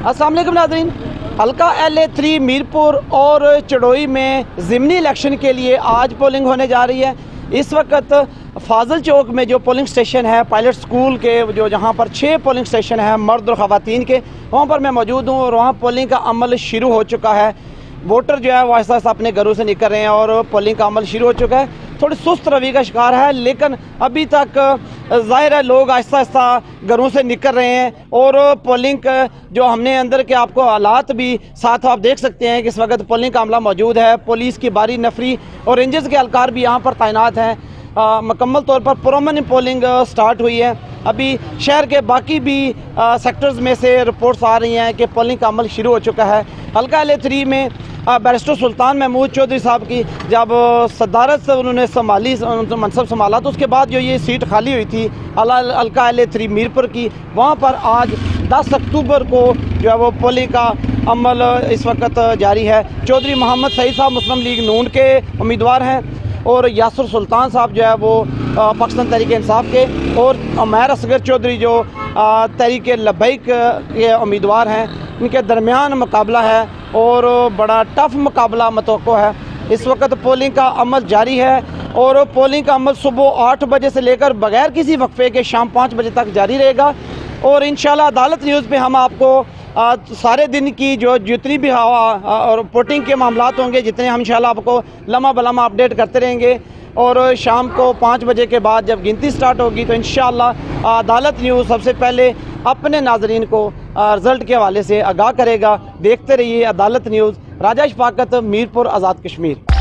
अस्सलाम वालेकुम नाज़रीन। हल्का LA3 मीरपुर और चड़ोई में ज़िमनी इलेक्शन के लिए आज पोलिंग होने जा रही है। इस वक्त फाजल चौक में जो पोलिंग स्टेशन है पायलट स्कूल के, जो जहाँ पर 6 पोलिंग स्टेशन हैं मर्द और ख़वातीन के, वहाँ पर मैं मौजूद हूँ और वहाँ पोलिंग का अमल शुरू हो चुका है। वोटर जो है वो आहिस्ता आहिस्ता अपने घरों से निकल रहे हैं और पोलिंग का अमल शुरू हो चुका है। थोड़ी सुस्त रवि का शिकार है, लेकिन अभी तक ज़ाहिर है लोग आहिस्ता आहिस्ता घरों से निकल रहे हैं और पोलिंग जो हमने अंदर के आपको हालात भी साथ आप देख सकते हैं कि इस वक्त पोलिंग का अमला मौजूद है। पुलिस की भारी नफरी और रेंजर्स के एहलकार भी यहाँ पर तैनात हैं। मुकम्मल तौर पर पुरअमन पोलिंग स्टार्ट हुई है। अभी शहर के बाकी भी सेक्टर्स में से रिपोर्ट्स आ रही हैं कि पोलिंग का अमल शुरू हो चुका है। हल्का LA3 में बैरिस्टर सुल्तान महमूद चौधरी साहब की जब सदारत से उन्होंने मनसब संभाला तो उसके बाद जो ये सीट खाली हुई थी हल्का LA3 मीरपुर की, वहाँ पर आज 10 अक्टूबर को जो है वो पोलिंग का अमल इस वक्त जारी है। चौधरी मोहम्मद सईद साहब मुस्लिम लीग नून के उम्मीदवार हैं और यासर सुल्तान साहब जो है वो पाकिस्तान तहरीक इंसाफ के, और उमैर असगर चौधरी जो तहरीक लब्बैक के उम्मीदवार हैं। इनके दरमियान मुकाबला है और बड़ा टफ मुकाबला मतवक्को है। इस वक्त पोलिंग का अमल जारी है और पोलिंग का अमल सुबह 8 बजे से लेकर बगैर किसी वक्फे के शाम 5 बजे तक जारी रहेगा। और इंशाल्लाह अदालत न्यूज़ पे हम आपको सारे दिन की जो जितनी भी हवा और वोटिंग के मामलात होंगे, जितने हम इंशाल्लाह आपको लम्हा बलम्हा अपडेट करते रहेंगे। और शाम को 5 बजे के बाद जब गिनती स्टार्ट होगी तो इंशाल्लाह अदालत न्यूज़ सबसे पहले अपने नाजरीन को रिज़ल्ट के हवाले से आगाह करेगा। देखते रहिए अदालत न्यूज़। राजा शफाकत, मीरपुर, आज़ाद कश्मीर।